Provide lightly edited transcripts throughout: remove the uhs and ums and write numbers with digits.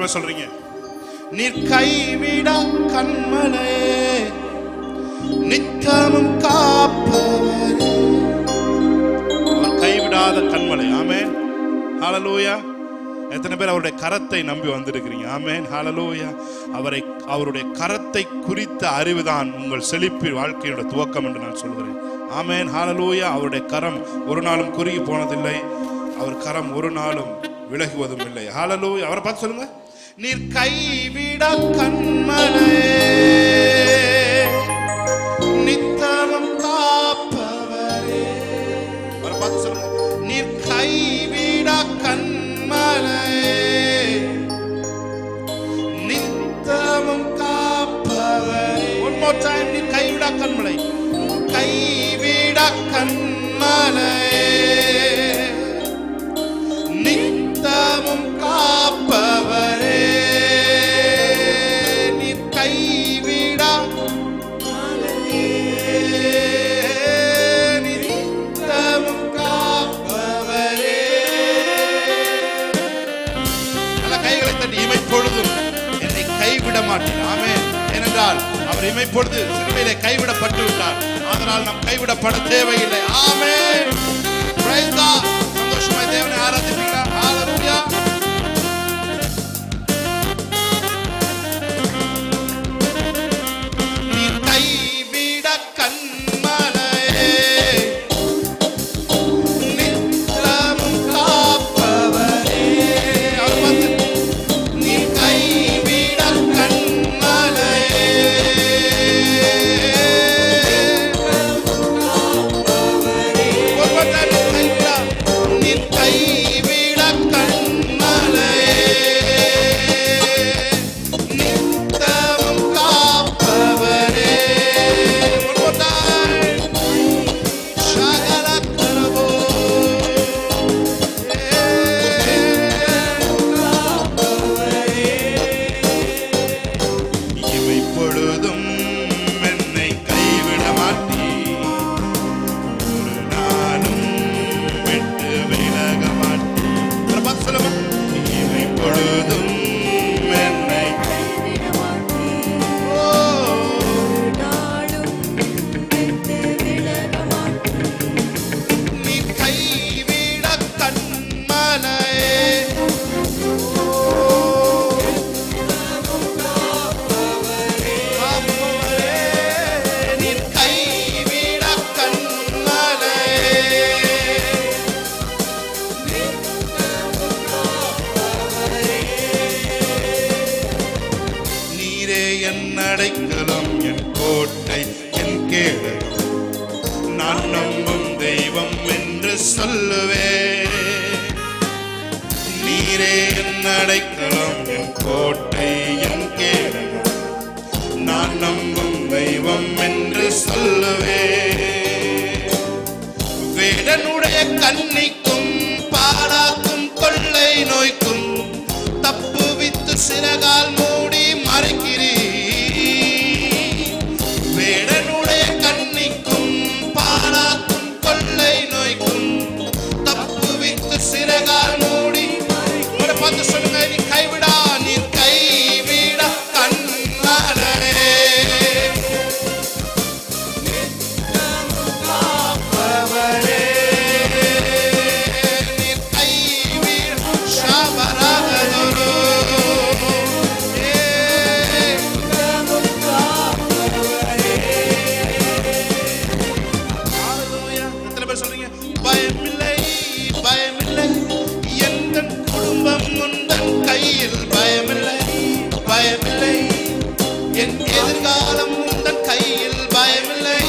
பேர் சொல்றீங்க? நீர் கைவிட கண்மலை, நித்தமும் காப்பவரே. அவர் கைவிடாத கண்மலை. ஆமென், ஹல்லேலூயா. எத்தனை பேர் அவருடைய கரத்தை நம்பி வந்திருக்கிறீங்க? ஆமென், ஹல்லேலூயா. அவருடைய கரத்தை குறித்த அறிவுதான் உங்கள் செழிப்பு வாழ்க்கையோட துவக்கம் என்று நான் சொல்கிறேன். ஆமென், ஹல்லேலூயா. அவருடைய கரம் ஒரு நாளும் குறுகி போனதில்லை, அவர் கரம் ஒரு நாளும் விலகுவதும் இல்லை. ஹல்லேலூயா. அவரை பார்த்து சொல்லுங்க, நீர் கைவிட கண்மலை, நித்தமும் காப்பவரே. அவரை பார்த்து சொல்லுங்க, நீர் கைவிட கண்மலை, நித்தமும் காப்பவரே. One more time, நீர் கைவிட கண்மலை, கைவிட கண்மலை, நித்தமும் காப்பவரே. நீர் கைவிட நித்தமும் காப்பவரே. நல்ல கைகளை தட்டி, இமைப்பொழுதும் என்னை கைவிட மாட்டேன். ஆமென். ஏனென்றால் அவர் இமைப்பொழுது சிலுவையிலே கைவிடப்பட்டு விட்டார். அதனால் நாம் கைவிடப்பட தேவையில்லை. ஆமென். Praise God. சந்தோஷமாய் தேவனை ஆராதிப்பீங்களா? ஹல்லேலூயா. நீர் கைவிட கண்மலையே, நித்தமும் காப்பவரே. அவர் பார்த்து, நீர் கைவிட கண்மலையே, அடைக்கலம், என் கோட்டை, என் கேடகம், நான் நம்பும் தெய்வம் என்று சொல்லுவே. நீரே என் அடைக்கலம், என் கோட்டை, என் கேடகம், நான் நம்பும் தெய்வம் என்று சொல்லுவே. வேடனுடைய கண்ணிக்கும் பாலாக்கும் கொள்ளை நோய்க்கும் தப்புவித்து சிறகால் மூடி மறைக்கிறீ. வேடனுடைய கண்ணிக்கும் பாலாக்கும் கொள்ளை நோய்க்கும் தப்புவித்து சிறகால் மூடி பார்த்து சொல்லுங்க, நீ கைவிடா, நீ கைவிட கண்மலையே. என் எதிர்காலம் உந்தன் கையில், பயமில்லை.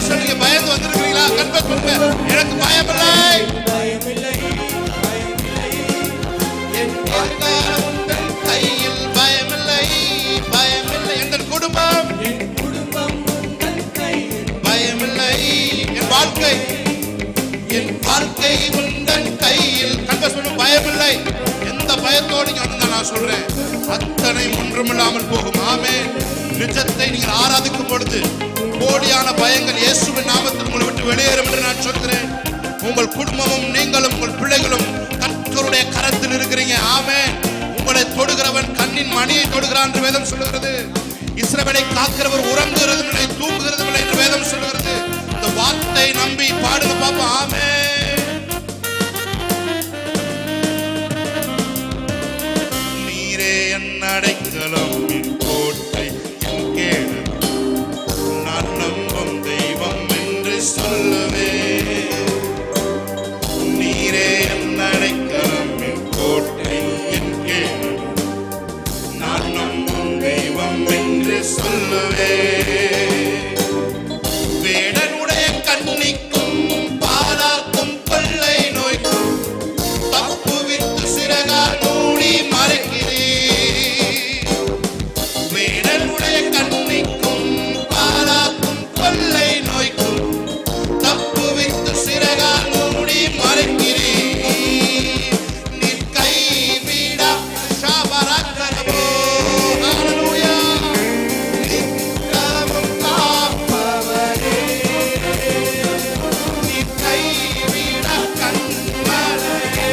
சொல்லுங்க, பயந்து வந்திருக்கிறீங்களா? கன்ஃபர்ஸ் பண்ணுங்க, எனக்கு பயமில்லை. என் எதிர்காலம் உந்தன் கையில், பயமில்லை, பயமில்லை. என் குடும்பம் பயமில்லை. என் வாழ்க்கை உந்தன் கையில். கன்ஃபர்ஸ் பண்ணுங்க, பயமில்லை. எந்த பயத்தோடு நான் சொல்றேன், அத்தனை ஒன்றுமில்லாமல் போகும். ஆமென். நிஜத்தை நீங்கள் ஆராதிக்கும் பொழுது கோடியான பயங்கள் இயேசுவின் நாமத்தில் உங்களை விட்டு வெளியேறும் என்று நான் சொல்கிறேன். உங்கள் குடும்பமும் நீங்களும் உங்கள் பிள்ளைகளும் கர்த்தருடைய கரத்தில் இருக்கிறீங்க. ஆமென். உங்களை தொடுகிறவன் கண்ணின் மணியை தொடுகிறான் என்று வேதம் சொல்லுகிறது. இஸ்ரவேலை காக்கிறவர் உறங்குகிறது இல்லை, தூங்குகிறது இல்லை என்று வேதம் சொல்லுகிறது. இந்த வார்த்தை நம்பி பாடுங்க பாப்பா. ஆமென். நீரே என் அடைக்கலம், என் கோட்டை, என் கேடு, நான் நம்பும் தெய்வம் என்று சொல்லுவே. நீரே என் அடைக்கலம், என் கோட்டை, என் கேடு, நான் நம்பும் தெய்வம் என்று சொல்லுவே. வேடனுடைய கண்ணிக்கும் பாலாக்கும் கொள்ளை நோய்க்கும் தப்புவித்து சிறகால் மூடி மறைக்கிறீர். வேடனுடைய கண்ணிக்கும் பாலாக்கும் கொள்ளை நோய்க்கும் தப்புவித்து சிறகால் மூடி மறைக்கிறீர். நீர் கைவிடா ஷாபராக்கரபோ. ஹalleluya. நித்தமும் காப்பவரே, நீர் கைவிடா கண்மலையே.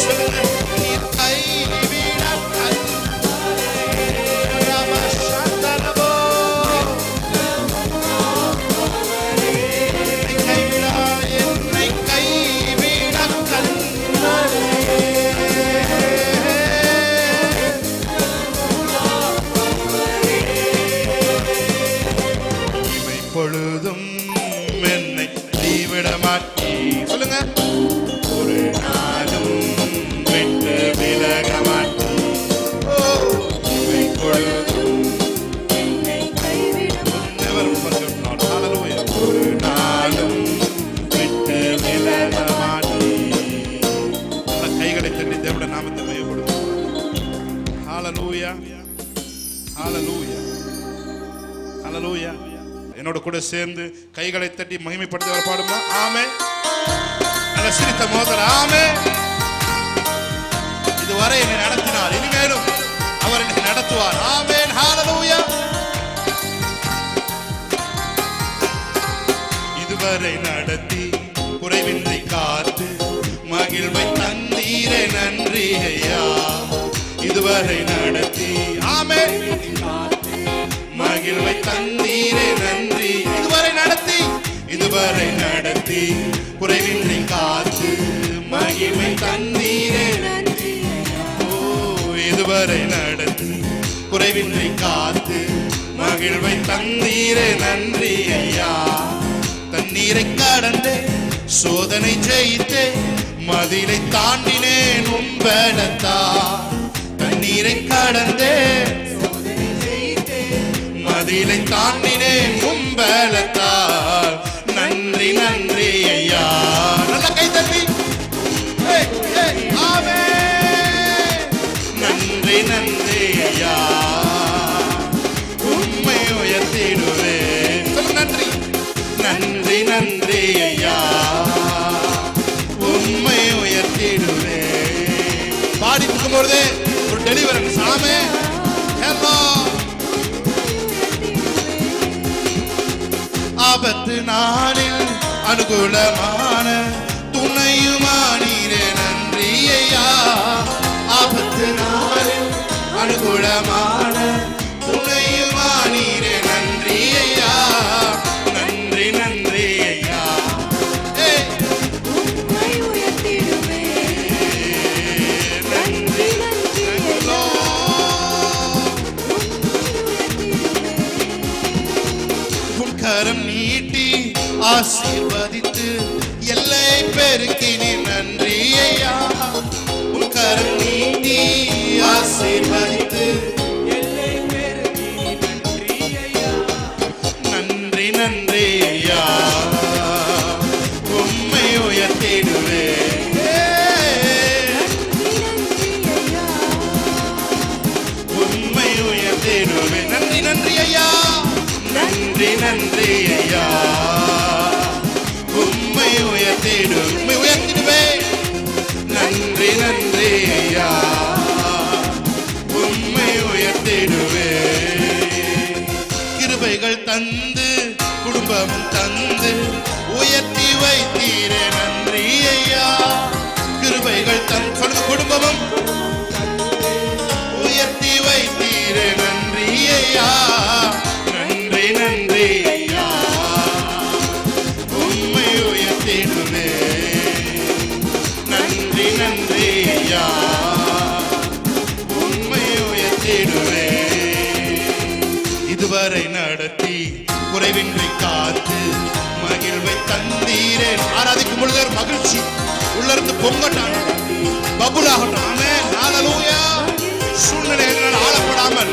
சொல்லுங்க. நீர் கைவிடா கண்மலையே. ரமஷந்தரபோ. என்னை கைவிட கண்மலையே. இமை பொழுதும் என்னை கைவிட மாட்டீ. சொல்லுங்க. ஒரு நாளும் விட்டு விலக மாட்டீ. ஓ, இமை பொழுதும் never forget Lord. Hallelujah. ஒரு நாளும் விட்டு விலக மாட்டீ. நல்ல கைகளை தட்டி தேவனுடைய நாமத்தை மகிமைப்படுத்துவோம். ஹalleluya. ஹalleluya. ஹalleluya. என்னோட கூட சேர்ந்து கைகளை தட்டி மகிமைப்படுத்தி பாடுமா. ஆமென். நல்ல சிரித்த மோதர. ஆமென். இதுவரை என்னை நடத்தினார், இனிமேலும் அவர் என்னை நடத்துவார். ஆமென். ஹalleluya. இதுவரை நடத்தி குறைவின்றி காத்து மகிழ்வை தந்தீரே நன்றி ஐயா. இதுவரை நடத்தி ஆமென் மகிழ்வை தந்தீரே நன்றி. இதுவரை நடத்தி குறைவின்றி காத்து மகிழ்வை தந்தீரே நன்றி. ஓ, இதுவரை நடத்தி குறைவின்றி காத்து மகிழ்வை தந்தீரே நன்றி ஐயா. தண்ணீரை கடந்தே சோதனை ஜெயித்தே மதிலை தாண்டினேன் உம்பலத்தா. தண்ணீரை கடந்தே மதிலை தாண்டினேன் உம்பலத்தால் நன்றி நன்றி ஐயா. நல்ல கை தட்டி. ஆமென். நன்றி நன்றி ஐயா. உம்மை உயர்த்திடுவே. நன்றி நன்றி நன்றி ஐயா. உம்மை உயர்த்திடுவே. பாடி இருக்கும்போது ஒரு டெலிவரன்ஸ். ஆமென். ஹலோ. ஆபத்து நாளில் அனுகூலமான துணையுமானீரே நன்றி ஐயா. ஆபத்து நாளில் அனுகூலமான துணையுமானீரே நன்றி ஐயா. நன்றி நன்றி ஐயா. நன்றி நன்றி. உன் கரம் நீட்டி ஆசீர்வதித்து எல்லை பெருக்கினி நன்றி ஐயா. உன் கரம் நீட்டி ஆசீர்வதித்து எல்லை பெருக்கினி நன்றி ஐயா. நன்றி நன்றி ஐயா. உம்மை உயர்த்திடுவே. உம்மை உயர்த்திடுவே. நன்றி நன்றி ஐயா. நன்றி நன்றி ஐயா. உம்மை உயர்த்திடுவே. நன்றி நன்றி ஐயா. உம்மை உயர்த்திடுவே. கிருபைகள் தந்து குடும்பமும் தந்து உயர்த்தி வைத்து இதுவரை நடத்தி குறைவின்றி காத்து மகிழ்வை தந்தீரே. ஆராதிக்கும் பொழுது ஒரு மகிழ்ச்சி உள்ளிருந்து பொங்கட்டான், பபுலாகட்டும். ஆமென், ஹல்லேலூயா. சூழ்நிலைகளால் ஆளப்படாமல்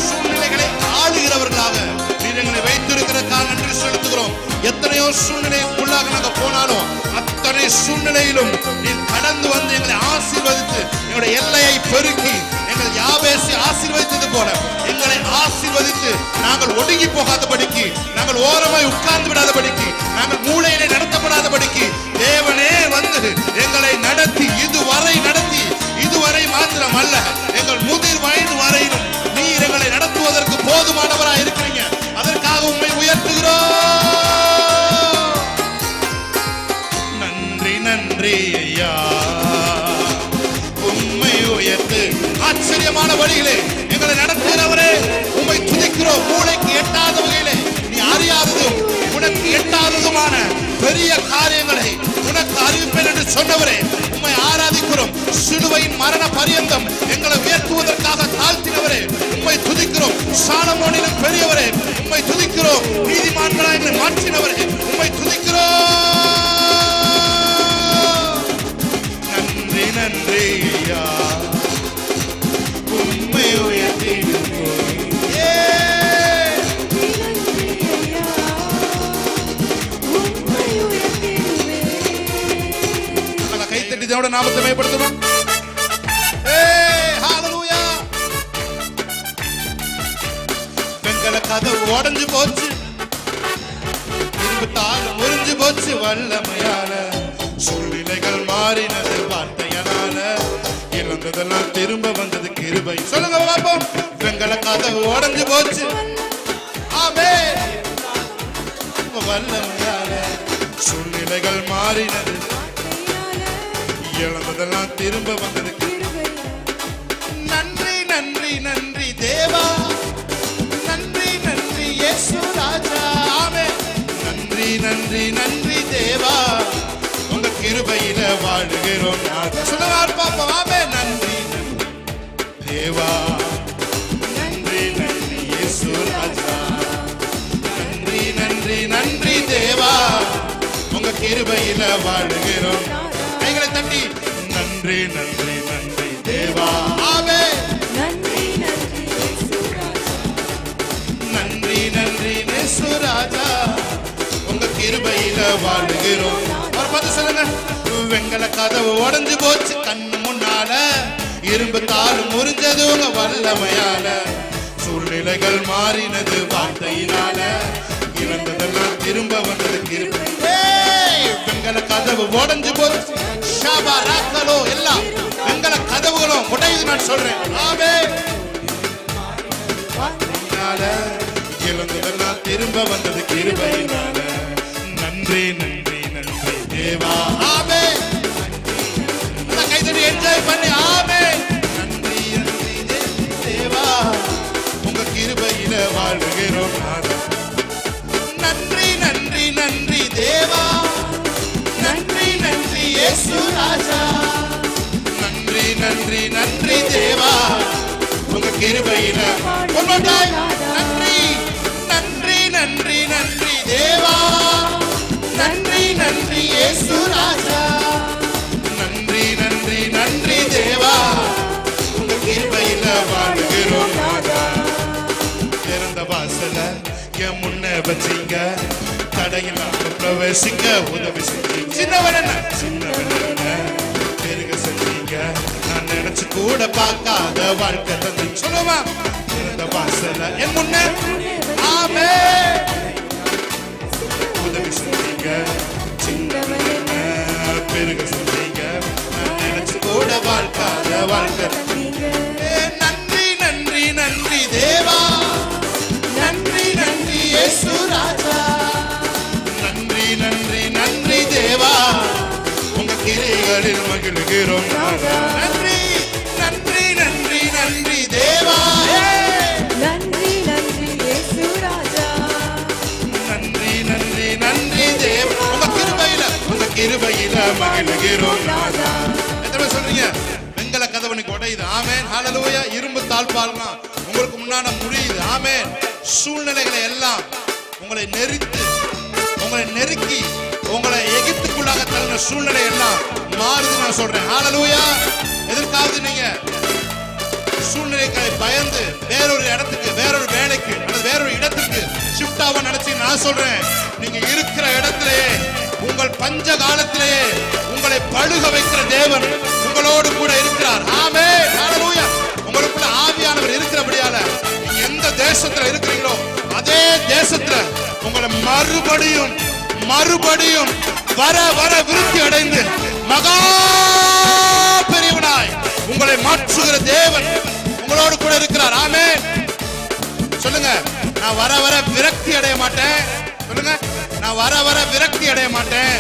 சூழ்நிலைகளை ஆளுகிறவர்களாக நீர் எங்களை வைத்திருக்கிறதுக்காக நன்றி செலுத்துகிறோம். எத்தனையோ சூழ்நிலைக்குள்ளாக நாங்கள் போனாலும் அத்தனை சூழ்நிலையிலும் நீர் கடந்து வந்து எங்களை ஆசீர்வதித்து எங்களுடைய எல்லையை பெருக்கி எங்கள் யாபேசை ஆசீர்வதித்தது போல எங்களை ஆசீர்வதித்து நாங்கள் ஒடுங்கி போகாதபடிக்கு, நாங்கள் ஓரமாய் உட்கார்ந்து விடாதபடிக்கு, நாங்கள் மூளையிலே நடத்தப்படாதபடிக்கு தேவனே வந்து எங்களை நடத்தி இதுவரை மாத்திரம் அல்ல, எங்கள் முதிர் வயது வரையிலும் நீர் எங்களை நடத்துவதற்கு போதுமானவராய் இருக்கிறீங்க. அதற்காக உம்மை உயர்த்துகிறோம். நன்றி நன்றி ஐயா, உம்மை உயர்த்து. ஆச்சரியமான வழியிலே எங்களை நடத்துகிறவரே உம்மை துதிக்கிறோம். மூளைக்கு எட்டாத வகையிலே நீ அறியாததும் உனக்கு எட்டாததுமான பெரிய காரியங்களை உனக்கு அறிவிப்பேன் என்று சொன்னவரே உம்மை ஆராதிக்கிறோம். சிலுவையின் மரண பரியந்தம் எங்களை உயர்த்துவதற்காக தாழ்த்தினவரே உம்மை துதிக்கிறோம். சாலமோனிலும் பெரியவரே உம்மை துதிக்கிறோம். நீதிமான்களாய் எங்களை மாற்றினவரே உம்மை துதிக்கிறோம். நன்றி நன்றி ஐயா, உம்மை உயர்த்திடுவோம். கைத்தட்டி தேவனுடைய நாமத்தை மேம்படுத்துவோம். ஹல்லேலூயா. வெங்கல கதவு உடைஞ்சு போச்சு, இரும்பு தாள் முறிஞ்சு போச்சு, வல்லமையால சூழ்நிலைகள் மாறினது வார்த்தையனால, இழந்ததெல்லாம் திரும்ப வந்தது கிருபை. சொல்லுங்க பாப்போம். வெங்கல கதவு உடைஞ்சு போச்சு, ஆமென், வல்லமையால சூழ்நிலைகள் மாறினது, இழந்ததெல்லாம் திரும்ப வந்தது. நன்றி நன்றி நன்றி தேவா, நன்றி நன்றி இயேசு ராஜா. ஆமென். நன்றி நன்றி நன்றி தேவா, உங்க கிருபையில வாழுகிறோம். சொல்லுவார் பாப்போம். ஆமென். நன்றி நன்றி தேவா, நன்றி நன்றி இயேசு ராஜா. நன்றி நன்றி நன்றி தேவா, உங்க கிருபையில வாழுகிறோம். கைகளை தட்டி நன்றி நன்றி நன்றி தேவா. ஆமென். நன்றி நன்றி இயேசு ராஜா, நன்றி நன்றி இயேசு ராஜா, உங்க கிருபையில வாழுகிறோம். ஒரு பத்து சொல்லுங்க. வெங்கல கதவு உடைஞ்சு போச்சு கண்ணு முன்னால, இரும்பு தாள் முறிஞ்சது உங்க வல்லமையால, சூழ்நிலைகள் மாறினது வார்த்தையினால, இழந்ததெல்லாம் திரும்ப வந்தது கிருபை. வெங்கல கதவு உடைஞ்சு போச்சு, ஷாபாராக்கலோ எல்லாம் வெங்கல கதவுகளும் உடையுது நான் சொல்றேன். ஆமென். இழந்ததெல்லாம் திரும்ப வந்தது கிருபையினால. நன்றி நன்றி நன்றி தேவா. ஆமென். கைதடி என்ஜாய் பண்ணி. ஆமென். நன்றி நன்றி தேவா, உங்க கிருபையில வாழுகிறோம். நன்றி நன்றி நன்றி தேவா, நன்றி நன்றி இயேசு ராஜா. நன்றி நன்றி நன்றி தேவா, உங்க கிருபையில. நன்றி நன்றி நன்றி நன்றி தேவா, நன்றி நன்றி இயேசு ராஜா. நன்றி நன்றி நன்றி தேவா, உங்க கிருபையில வாழுகிறோம். திறந்த வாசல என் முன்ன வச்சீங்க, தடையில்லாம பிரவேசிக்க உதவி செஞ்சீங்க. சின்னவன பெருக செஞ்சீங்க, நான் நினைச்சு கூட பார்க்காத வாழ்க்கை தந்தீங்க. சொல்லுவா. திறந்த வாசல என் முன்ன. ஆமென். உதவி செஞ்சீங்க, சின்னவன பெருக செஞ்சீங்க, நான் நினைச்சு கூட பார்க்காத வாழ்க்கை. நன்றி நன்றி நன்றி தேவா, நன்றி நன்றி இயேசு ராஜா. நன்றி நன்றி நன்றி தேவா, உங்க கிரைகளில் மகிழ்கிறோம். நன்றி நன்றி நன்றி நன்றி தேவா, நன்றி நன்றி இயேசு ராஜா. நன்றி நன்றி நன்றி தேவா, உங்க கிருபையில மகிழ்கிறோம். எத்தனை சொல்றீங்க? வெங்கல கதவனுக்கு உடையுது. ஆமென். ஹல்லேலூயா. இரும்பு தாழ்பால்னா உங்களுக்கு முன்னாடி முடியுது. ஆமென். சூழ்நிலைகளை எல்லாம் உங்களை நெருக்கி உங்களை எகிப்துக்குள்ளாக தள்ளின சூழ்நிலை எல்லாம் மாறுது நான் சொல்றேன். ஹல்லேலூயா. எதற்காவது நீங்க சூழ்நிலைகளை பயந்து வேறொரு இடத்துக்கு, வேறொரு வேலைக்கு அல்லது வேறொரு இடத்துக்கு ஷிஃப்ட் ஆக நினைச்சு நான் சொல்றேன், நீங்க இருக்கிற இடத்திலேயே உங்கள் பஞ்ச காலத்திலேயே உங்களை பழுக வைக்கிற தேவன் உங்களோடு கூட இருக்கிறார். ஆமென். ஹல்லேலூயா. உங்களுக்குள்ள ஆவியானவர் இருக்கிறபடியால நீங்க எந்த தேசத்துல இருக்கிறீங்களோ அதே தேசத்துல உங்களை மறுபடியும் வர விருத்தி அடைந்து மகா பெரியவனாய் உங்களை மாற்றுகிற தேவன் உங்களோடு கூட இருக்கிறார். ஆமென். சொல்லுங்க, நான் வர விரக்தி அடைய மாட்டேன். சொல்லுங்க, நான் வர விரக்தி அடைய மாட்டேன்,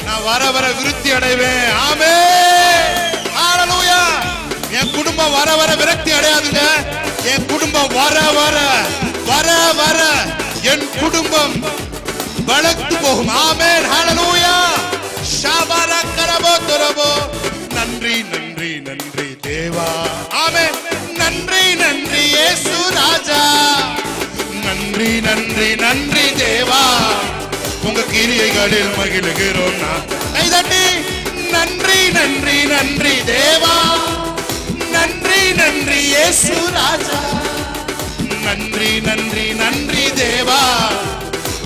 நான் வர விருத்தி அடைவேன். ஆமென். ஹல்லேலூயா. என் குடும்பம் வர விரக்தி அடையாதுங்க. என் குடும்பம் வர என் குடும்பம் வளர்த்து போகும். ஆமென். ஹல்லேலூயா. ஷாபாரா கரபோ துரபோ. நன்றி தேவா. ஆமென். நன்றி இயேசு ராஜா. நன்றி தேவா. உங்க கிரியைகளில் மகிழுகிறோம் நான். கைதட்டி நன்றி தேவா. நன்றி இயேசு ராஜா. நன்றி தேவா.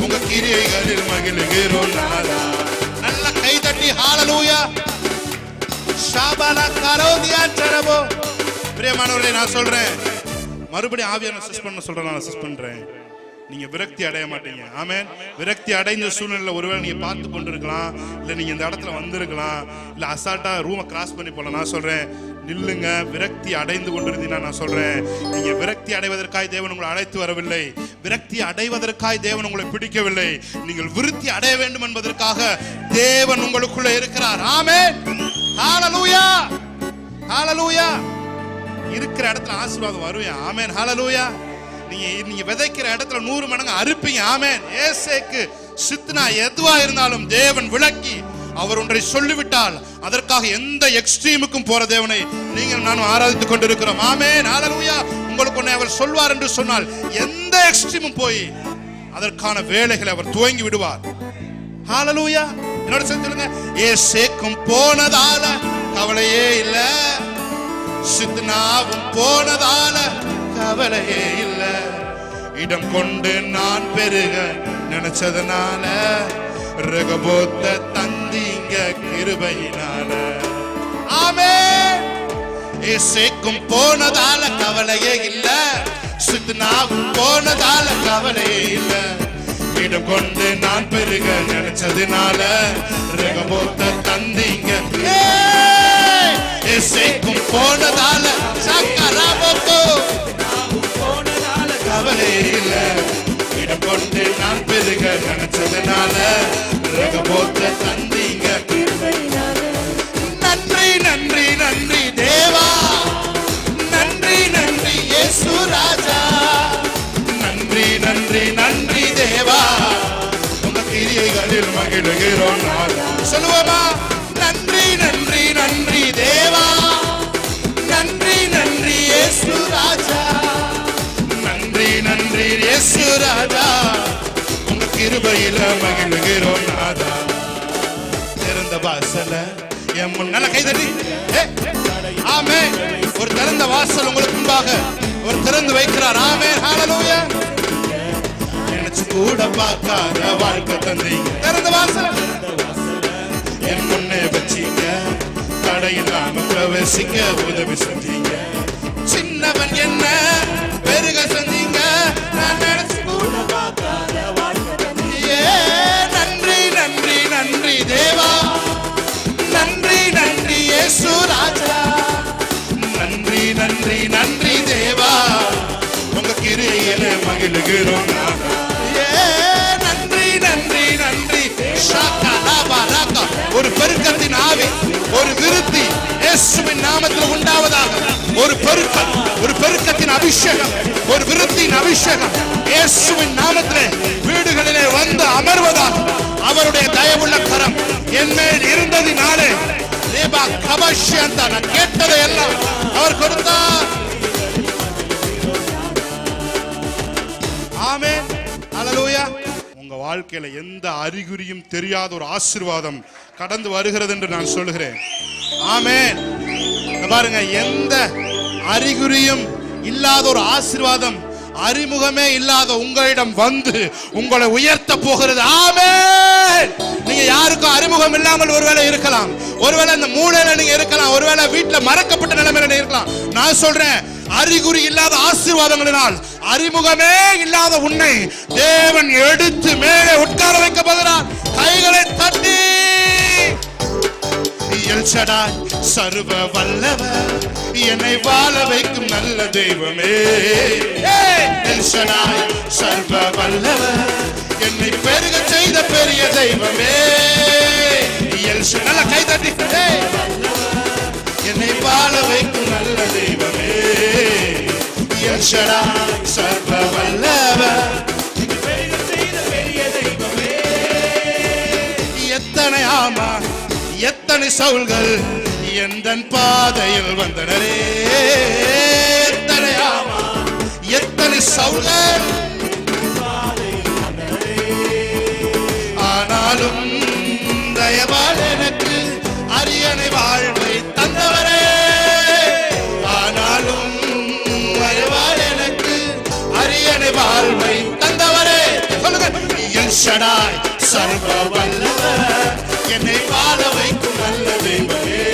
உங்க கிரியைகளில் மகிழுகிறோம் நாதா. நல்ல கைதட்டி ஹல்லேலூயா. ஷாபாலா கரோதியா சரபோ. பிரியமானவர்களே, நான் சொல்றேன், மறுபடியும் ஆவியான சஸ்பெண்ட் சொல்றேன், நான் சஸ்பெண்ட்றேன். நீங்க விரக்தி அடைய மாட்டீங்க. ஆமென். விரக்தி அடைஞ்ச சூழ்நிலை ஒருவேளை நீங்க பார்த்து கொண்டிருக்கலாம், இல்ல நீங்க இந்த இடத்துல வந்திருக்கலாம், இல்ல அசால்ட்டா ரூமை கிராஸ் பண்ணி போல. நான் சொல்றேன், நில்லுங்க. விரக்தி அடைந்து கொண்டிருந்தீங்கன்னா நான் சொல்றேன், நீங்க விரக்தி அடைவதற்காய் தேவன் உங்களை அழைத்து வரவில்லை. விரக்தி அடைவதற்காய் தேவன் உங்களை பிடிக்கவில்லை. நீங்கள் விருத்தி அடைய வேண்டும் என்பதற்காக தேவன் உங்களுக்குள்ள இருக்கிறார். ஆமென். ஹல்லேலூயா. ஹல்லேலூயா. இருக்கிற இடத்துல ஆசீர்வாதம் வருவீங்க. ஆமென். ஹல்லேலூயா. நீங்க விதைக்கிற இடத்துல 100 மடங்கு அறுப்பீங்க. ஆமென். ஏசேக்கு சித்னா எதுவா இருந்தாலும் தேவன் விளக்கி அவர் ஒன்றை சொல்லிவிட்டால் அதற்காக எந்த எக்ஸ்ட்ரீமுக்கும் போற தேவனை நீங்கள் நானும் ஆராதித்துக் கொண்டிருக்கிறோம். ஆமென். ஹல்லேலூயா. உங்களுக்கு ஒன்றை அவர் சொல்வார் என்று சொன்னால் எந்த எக்ஸ்ட்ரீமும் போய் அதற்கான வேலைகளை அவர் துவங்கி விடுவார். ஹல்லேலூயா. என்னோட சொல்லுங்க, ஏசேக்கும் போனதால கவலையே இல்ல, சித்னாவும் போனதால கவலையே இல்ல, இடம் கொண்டு நான் பெருக நினைச்சதுனால ரகபோத்த தந்தீங்க கிருபையினால. ஆமென். ஏசேக்கும் போனதால கவலையே இல்ல, சித்னாவும் போனதால கவலையே இல்ல, இடம் கொண்டு நான் பெருக நினைச்சதுனால ரகபோத்த தந்தீங்க. ஏசேக்கும் போனதால சக்கரபோத்தோ கவலை இல்ல, இடம் கொண்டு நான் பெருக நினைச்சதுனால ரகபோத்த தந்தீங்க. நன்றி தேவா. நன்றி இயேசு ராஜா. நன்றி தேவா. உங்க கிரியைகளில் மகிழுகிறோம். சொல்லுவோமா? நன்றி தேவா. நன்றி இயேசு ராஜா. நன்றி இயேசு ராஜா. உங்க கிருபையில மகிழுகிறோம் நாதா. திறந்த வாசல என் முன்னால கைதட்டி. ஆமென். ஒரு திறந்த வாசல் உங்களுக்கு முன்பாக ஒரு திறந்து வைக்கிறார். ஆமென். ஹல்லேலூயா. நினைச்சு கூட பார்க்காத வாழ்க்கை தந்தீங்க. திறந்த வாசல் என் முன்னே வச்சீங்க, தடையில்லாம பிரவேசிக்க உதவி செஞ்சீங்க. சின்னவன் என்ன பெருக செஞ்சீங்க, நான் நினைச்சு கூட பார்க்காத வாழ்க்கை தந்தீங்க. நன்றி தேவா. நன்றி இயேசு ராஜா. நன்றி தேவா. உங்க கிரியையில மகிழுகிறோம். நன்றி. ஒரு பெருக்கத்தின் ஆவி, ஒரு விருத்தி இயேசுவின் நாமத்தில் உண்டாவதாக. ஒரு பெருக்கத்தின் அபிஷேகம், ஒரு விருத்தியின் அபிஷேகம் இயேசுவின் நாமத்திலே வீடுகளிலே வந்து அமர்வதாக. அவருடைய தயவுள்ள கரம் என் மேல் இருந்ததினாலே நான் கேட்டதை எல்லாம் அவர் கொடுத்தார். ஹalleluya. உங்க வாழ்க்கையில எந்த அறிகுறியும் தெரியாத ஒரு ஆசீர்வாதம் கடந்து வருகிறது என்று நான் சொல்கிறேன். ஆமென். பாருங்க, எந்த அறிகுறியும் இல்லாத ஒரு ஆசீர்வாதம், அறிமுகமே இல்லாத உங்களிடம் வந்து உங்களை உயர்த்த போகிறது. ஆமென். நீங்க யாருக்கும் அறிமுகம் இல்லாமல் ஒருவேளை இருக்கலாம், ஒருவேளை இந்த மூலையில நீங்க இருக்கலாம், ஒருவேளை வீட்டுல மறக்கப்பட்ட நிலைமையில இருக்கலாம். நான் சொல்றேன், அறிகுறி இல்லாத ஆசீர்வாதங்களினால் அறிமுகமே இல்லாத உன்னை தேவன் எடுத்து மேலே உட்கார வைக்க போகிறார். கைகளை தட்டி எல் ஷடாய் சர்வ வல்லவர், என்னை வாழ வைக்கும் நல்ல தெய்வமே. எல் ஷடாய் சர்வ வல்லவர், என்னை பெருக செய்த பெரிய தெய்வமே. எல் ஷடாய், நல்ல கை தட்டி, என்னை வாழ வைக்கும் நல்ல தெய்வமே. எல் ஷடாய் சர்வ வல்லவர், என்னை பெருக செய்த பெரிய தெய்வமே. எத்தனை ஆமா எத்தனை சவுல்கள் எந்தன் பாதையில் வந்தனரே. எத்தனை ஆமா எத்தனை சவுல்கள், ஆனாலும் தயவால் எனக்கு அரியணை வாழ்வை தந்தவரே. ஆனாலும் தயவால் எனக்கு அரியணை வாழ்வை தந்தவரே. சொல்லுங்க, எல் ஷடாய் சர்வ வல்லவர், என்னை வாழ வைக்கும் நல்ல தெய்வமே.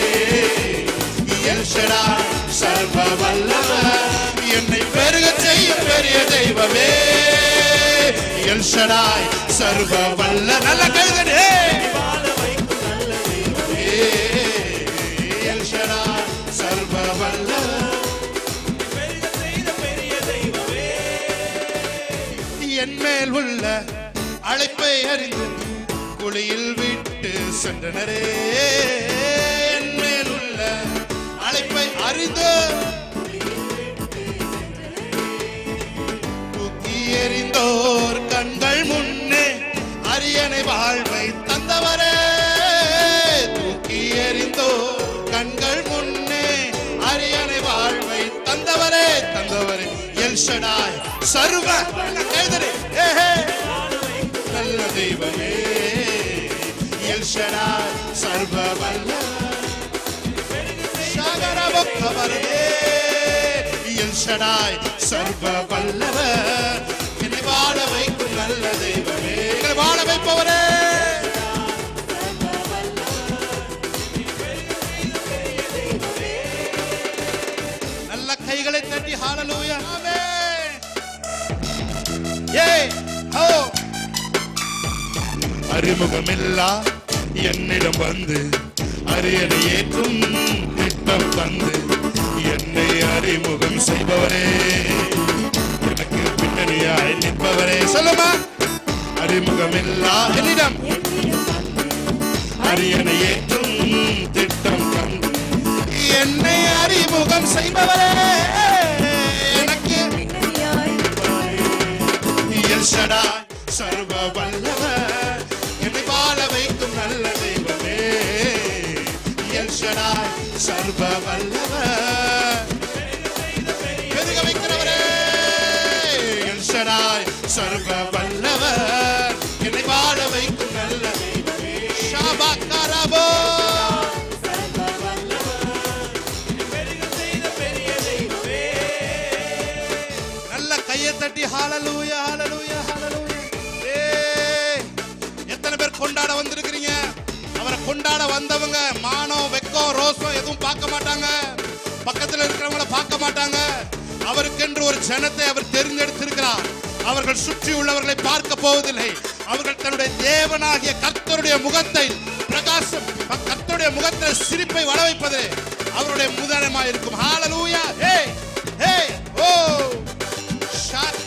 எல் ஷடாய் சர்வ வல்லவர், என்னை பெருக செய்யும் பெரிய தெய்வமே. எல் ஷடாய் சர்வ வல்ல, நல்ல கைதே, வாழ வைக்கும் நல்ல தெய்வமே. எல் ஷடாய் சர்வ வல்லவர், பெருக செய்த பெரிய தெய்வமே. என் மேல் உள்ள அழைப்பை அறிந்து குழியில் விட்டு சென்றனரே. என் மேல் உள்ள அழைப்பை அறிந்து தூக்கி எறிந்தோர் கண்கள் முன்னே அரியணை வாழ்வை தந்தவரே. தூக்கி எறிந்தோர் கண்கள் முன்னே அரியணை வாழ்வை தந்தவரே. தந்தவரே எல் ஷடாய் சர்வ கைதரே, நல்ல தெய்வமே. எல் ஷடாய் சர்வ வல்லவர், எல் ஷடாய் சர்வ வல்லவர், என்னை வாழ வைக்கும் நல்ல தெய்வமே. எங்களை வாழ வைப்பவரே. நல்ல கைகளை தட்டி ஹalleluya. ஆமென். ஏய் ஹோ, அறிமுகமில்லா என்னிடம் வந்து அரியணை ஏற்றும் திட்டம் தந்து என்னை அறிமுகம் செய்பவரே, எனக்கு பின்னணியாய் நிற்பவரே. சொல்லுமா, அறிமுகமில்லா என்னிடம் அரியணை ஏற்றும் திட்டம் தந்து என்னை அறிமுகம் செய்பவரே, எனக்கு எல் ஷடாய் சர்வ வல்லவர், என்னை வாழ வைக்கும் நல்ல தெய்வமே. எல் ஷடாய் சர்வ வல்லவர், பெருக வைக்கிறவரே. எல் ஷடாய் சர்வ வல்லவர், என்னை வாழ வைக்கும் நல்ல தெய்வமே. ஷாபாக்காரபோ, சர்வ வல்லவர், பெருக செய்த பெரிய தெய்வமே. நல்ல கையை தட்டி ஹalleluya ஹalleluya ஹalleluya. எத்தனை பேர் கொண்டாட வந்திருக்கிறீங்க? அவரை கொண்டாட வந்தவங்க மானம் வெக்கம் ரோசம் எதுவும் பார்க்க மாட்டாங்க, பக்கத்தில் இருக்கிறவங்கள பார்க்க மாட்டாங்க. அவருக்கென்று ஒரு ஜனத்தை அவர் தெரிந்தெடுத்திருக்கிறார். அவர்கள் சுற்றி உள்ளவர்களை பார்க்க போவதில்லை. அவர்கள் தன்னுடைய தேவனாகிய கர்த்தருடைய முகத்தை பிரகாசம், கர்த்தருடைய முகத்தில் சிரிப்பை வள வைப்பது அவருடைய முதலமாய் இருக்கும். ஹalleluya. ஹே ஹே ஓ ஷாக்